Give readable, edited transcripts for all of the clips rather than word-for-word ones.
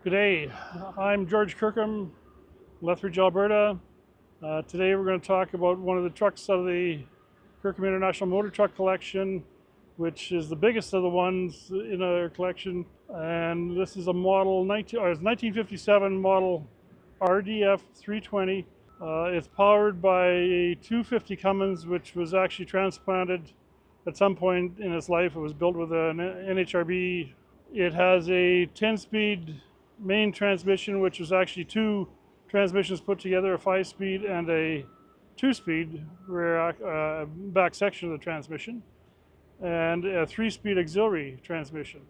G'day, I'm George Kirkham, Lethbridge, Alberta. Today we're going to talk about one of the trucks out of the Kirkham International Motor Truck Collection, which is the biggest of the ones in our collection. And this is a model, 1957 model RDF 320. It's powered by a 250 Cummins, which was actually transplanted at some point in its life. It was built with an NHRB. It has a 10-speed main transmission, which is actually two transmissions put together, a 5-speed and a 2-speed rear back section of the transmission, and a 3-speed auxiliary transmission,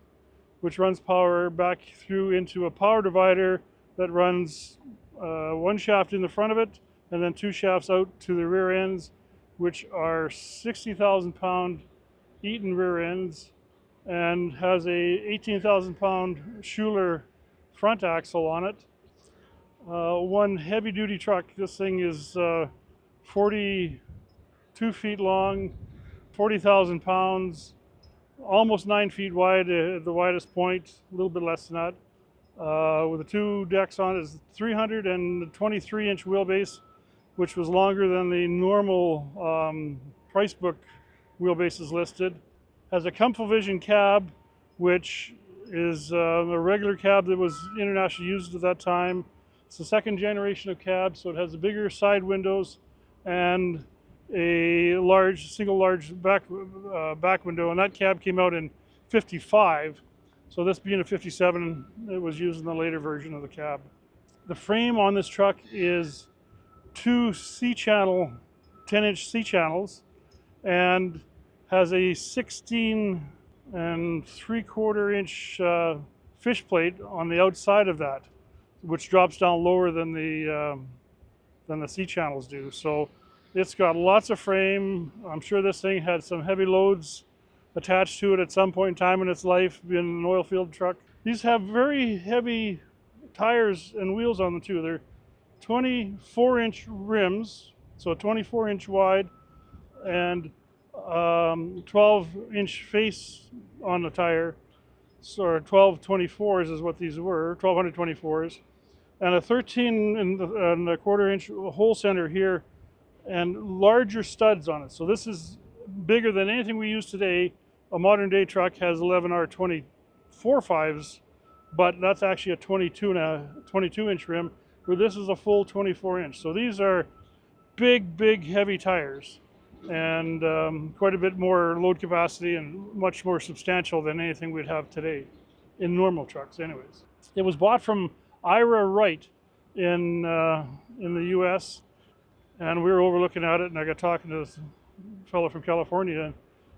which runs power back through into a power divider that runs one shaft in the front of it and then two shafts out to the rear ends, which are 60,000-pound Eaton rear ends, and has a 18,000-pound Schuler front axle on it. One heavy duty truck. This thing is 42 feet long, 40,000 pounds, almost 9 feet wide at the widest point, a little bit less than that. With the two decks on it is 323-inch wheelbase, which was longer than the normal price book wheelbases listed. Has a ComfoVision cab, which is a regular cab that was internationally used at that time. It's the second generation of cab, so it has the bigger side windows and a single large back window, and that cab came out in 55. So this being a 57, it was used in the later version of the cab. The frame on this truck is two C-channel, 10-inch C-channels, and has a 16 and 3/4 inch fish plate on the outside of that, which drops down lower than the C-channels do. So it's got lots of frame. I'm sure this thing had some heavy loads attached to it at some point in time in its life, being an oil field truck. These have very heavy tires and wheels on them too. They're 24-inch rims, so 24-inch wide, and 12-inch face on the tire, so 1224s is what these were, 1224s, and a 13 1/4 inch hole center here, and larger studs on it. So this is bigger than anything we use today. A modern day truck has 11R24/5s, but that's actually a 22-inch rim, where this is a full 24-inch. So these are big, heavy tires, and quite a bit more load capacity and much more substantial than anything we'd have today in normal trucks anyways. It was bought from Ira Wright in the US, and we were overlooking at it, and I got talking to this fellow from California, and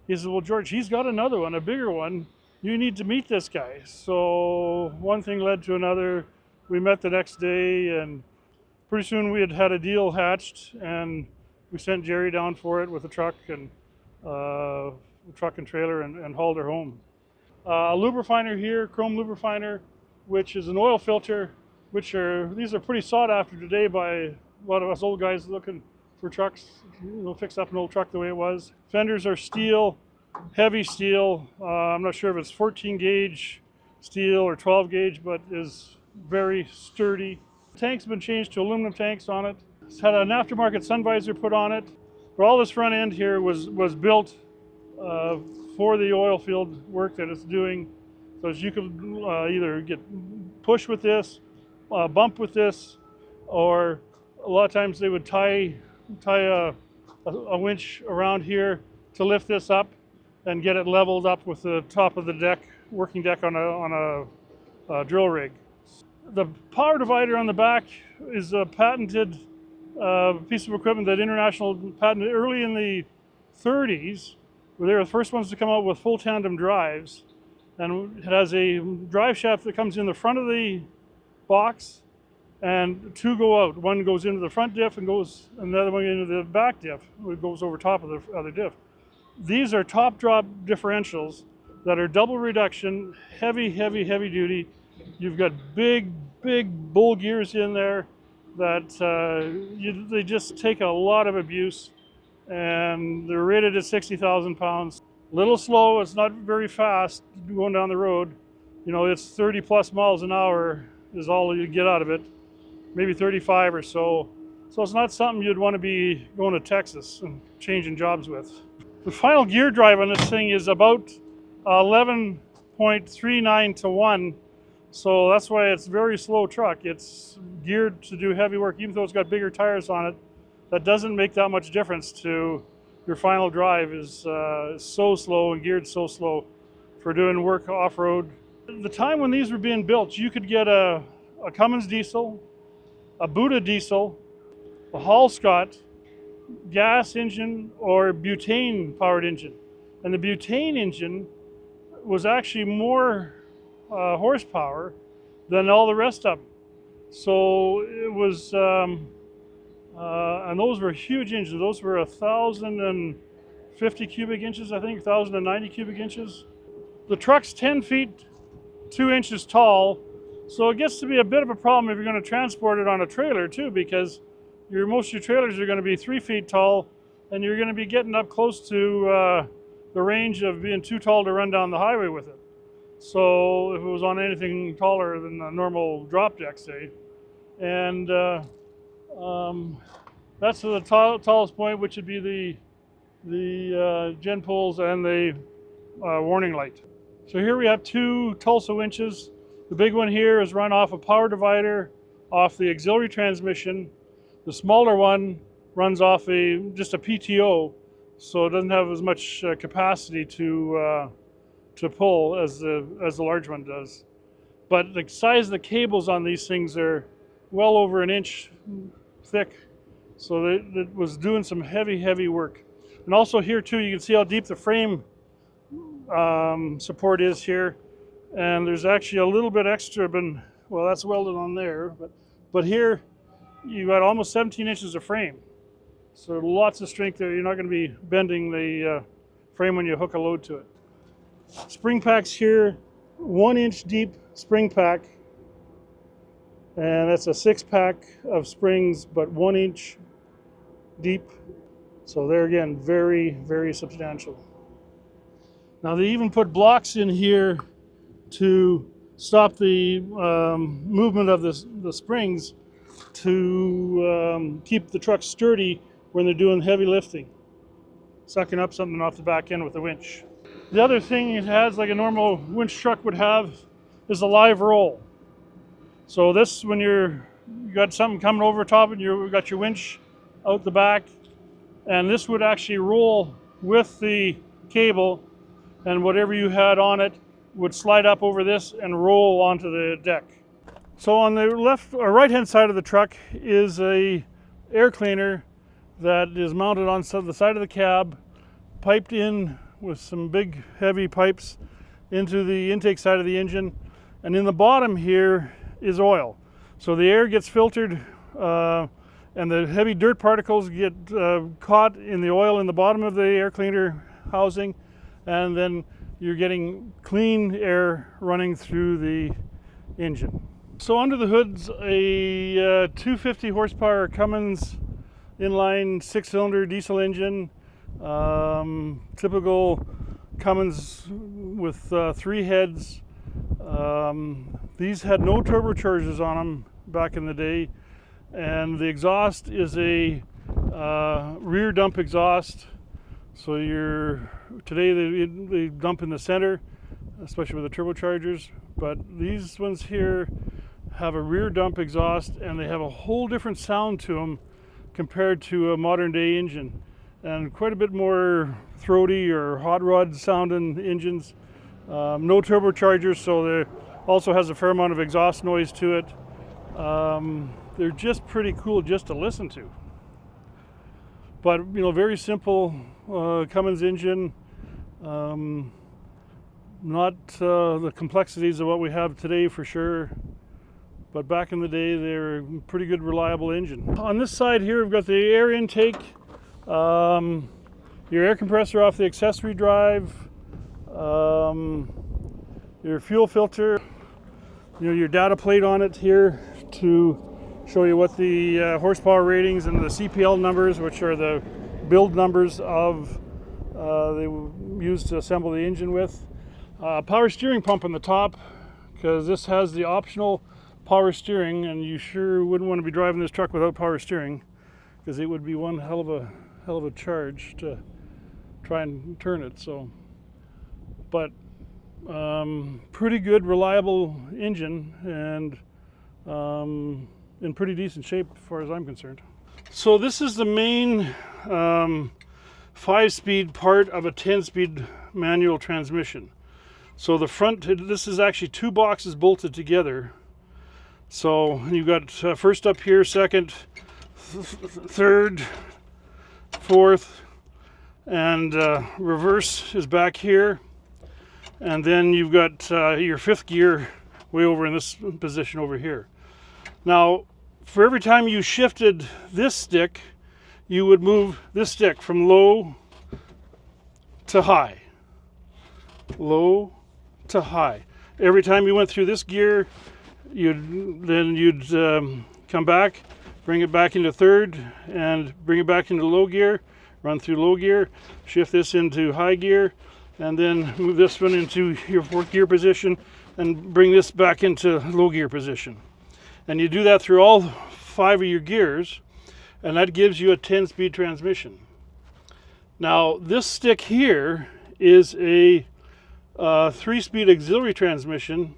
he said, well, George, he's got another one, a bigger one. You need to meet this guy. So one thing led to another. We met the next day, and pretty soon we had a deal hatched, and we sent Jerry down for it with a truck and trailer, and hauled her home. A lubrifiner here, chrome lubrifiner, which is an oil filter, these are pretty sought after today by a lot of us old guys looking for trucks, fix up an old truck the way it was. Fenders are steel, heavy steel. I'm not sure if it's 14 gauge steel or 12 gauge, but is very sturdy. Tank's been changed to aluminum tanks on it. It's had an aftermarket sun visor put on it, but all this front end here was built for the oil field work that it's doing. So as you could either get push with this, bump with this, or a lot of times they would tie a winch around here to lift this up and get it leveled up with the top of the deck, working deck on a drill rig. The power divider on the back is a patented piece of equipment that International patented early in the 30s, where they were the first ones to come out with full tandem drives. And it has a drive shaft that comes in the front of the box, and two go out. One goes into the front diff and the other one into the back diff. It goes over top of the other diff. These are top drop differentials that are double reduction, heavy duty. You've got big bull gears in there that they just take a lot of abuse, and they're rated at 60,000 pounds. Little slow, it's not very fast going down the road. It's 30 plus miles an hour is all you get out of it, maybe 35 or so. So it's not something you'd want to be going to Texas and changing jobs with. The final gear drive on this thing is about 11.39 to 1. So that's why it's a very slow truck. It's geared to do heavy work, even though it's got bigger tires on it. That doesn't make that much difference to your final drive. Is so slow and geared so slow for doing work off-road. The time when these were being built, you could get a Cummins diesel, a Buddha diesel, a Hall Scott gas engine, or butane powered engine. And the butane engine was actually more horsepower than all the rest of them. So it was, and those were huge engines. Those were 1,050 cubic inches, I think, 1,090 cubic inches. The truck's 10 feet 2 inches tall, so it gets to be a bit of a problem if you're going to transport it on a trailer too, because most of your trailers are going to be 3 feet tall, and you're going to be getting up close to the range of being too tall to run down the highway with it. So if it was on anything taller than a normal drop deck, say. And that's the tallest point, which would be the gen poles and the warning light. So here we have 2 Tulsa winches. The big one here is run off a power divider off the auxiliary transmission. The smaller one runs off just a PTO, so it doesn't have as much capacity to pull as the large one does. But the size of the cables on these things are well over an inch thick, so it was doing some heavy work. And also here too, you can see how deep the frame support is here, and there's actually a little bit extra, well, that's welded on there, but here you got almost 17 inches of frame, so lots of strength there. You're not going to be bending the frame when you hook a load to it. Spring packs here, 1 inch deep spring pack, and that's a 6-pack of springs, but 1 inch deep. So there again, very substantial. Now they even put blocks in here to stop the movement of the springs, to keep the truck sturdy when they're doing heavy lifting, sucking up something off the back end with a winch. The other thing it has, like a normal winch truck would have, is a live roll. So this, when you got something coming over top and you've got your winch out the back, and this would actually roll with the cable, and whatever you had on it would slide up over this and roll onto the deck. So on the left or right hand side of the truck is a air cleaner that is mounted on the side of the cab, piped in with some big heavy pipes into the intake side of the engine, and in the bottom here is oil. So the air gets filtered and the heavy dirt particles get caught in the oil in the bottom of the air cleaner housing, and then you're getting clean air running through the engine. So under the hood's a 250 horsepower Cummins inline 6-cylinder diesel engine, typical Cummins with 3 heads. These had no turbochargers on them back in the day, and the exhaust is a rear dump exhaust. So today they dump in the center, especially with the turbochargers, but these ones here have a rear dump exhaust, and they have a whole different sound to them compared to a modern day engine, and quite a bit more throaty or hot rod sounding engines. No turbochargers, so there also has a fair amount of exhaust noise to it. They're just pretty cool just to listen to. But very simple Cummins engine, not the complexities of what we have today for sure, but back in the day they're a pretty good reliable engine. On this side here we've got the air intake, your air compressor off the accessory drive, your fuel filter, your data plate on it here to show you what the horsepower ratings and the CPL numbers, which are the build numbers of they used to assemble the engine with. Power steering pump on the top, because this has the optional power steering, and you sure wouldn't want to be driving this truck without power steering, because it would be one hell of a charge to try and turn it. So, but pretty good, reliable engine, and in pretty decent shape as far as I'm concerned. So this is the main 5-speed part of a 10-speed manual transmission. So the front, this is actually 2 boxes bolted together. So you've got first up here, second, third, fourth, and reverse is back here. And then you've got your 5th gear way over in this position over here. Now, for every time you shifted this stick, you would move this stick from low to high. Low to high. Every time you went through this gear, you'd come back, bring it back into 3rd, and bring it back into low gear, run through low gear, shift this into high gear, and then move this one into your 4th gear position, and bring this back into low gear position. And you do that through all 5 of your gears, and that gives you a 10-speed transmission. Now, this stick here is a 3-speed auxiliary transmission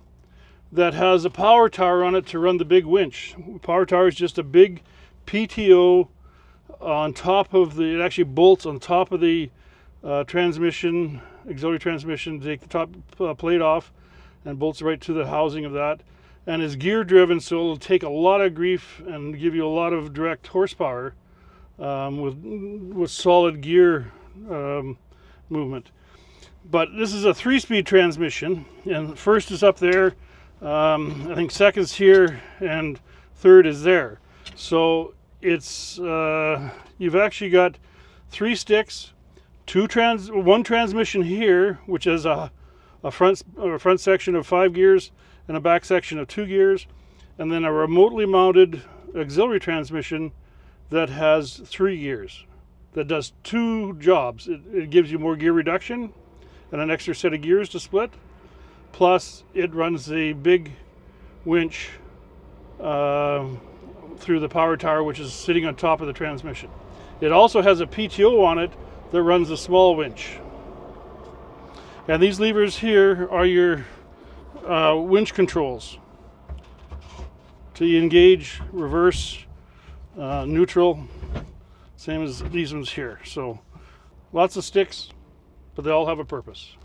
that has a power tower on it to run the big winch. Power tower is just a big PTO on top of the, it actually bolts on top of the transmission, auxiliary transmission, to take the top plate off, and bolts right to the housing of that. And is gear driven, so it'll take a lot of grief and give you a lot of direct horsepower with solid gear movement. But this is a 3-speed transmission, and first is up there, I think second's here, and third is there. So it's you've actually got 3 sticks, one transmission here, which is a front section of 5 gears and a back section of 2 gears, and then a remotely mounted auxiliary transmission that has 3 gears, that does 2 jobs. It gives you more gear reduction and an extra set of gears to split, plus it runs the big winch through the power tower, which is sitting on top of the transmission. It also has a PTO on it that runs the small winch. And these levers here are your winch controls to engage, reverse, neutral, same as these ones here. So lots of sticks, but they all have a purpose.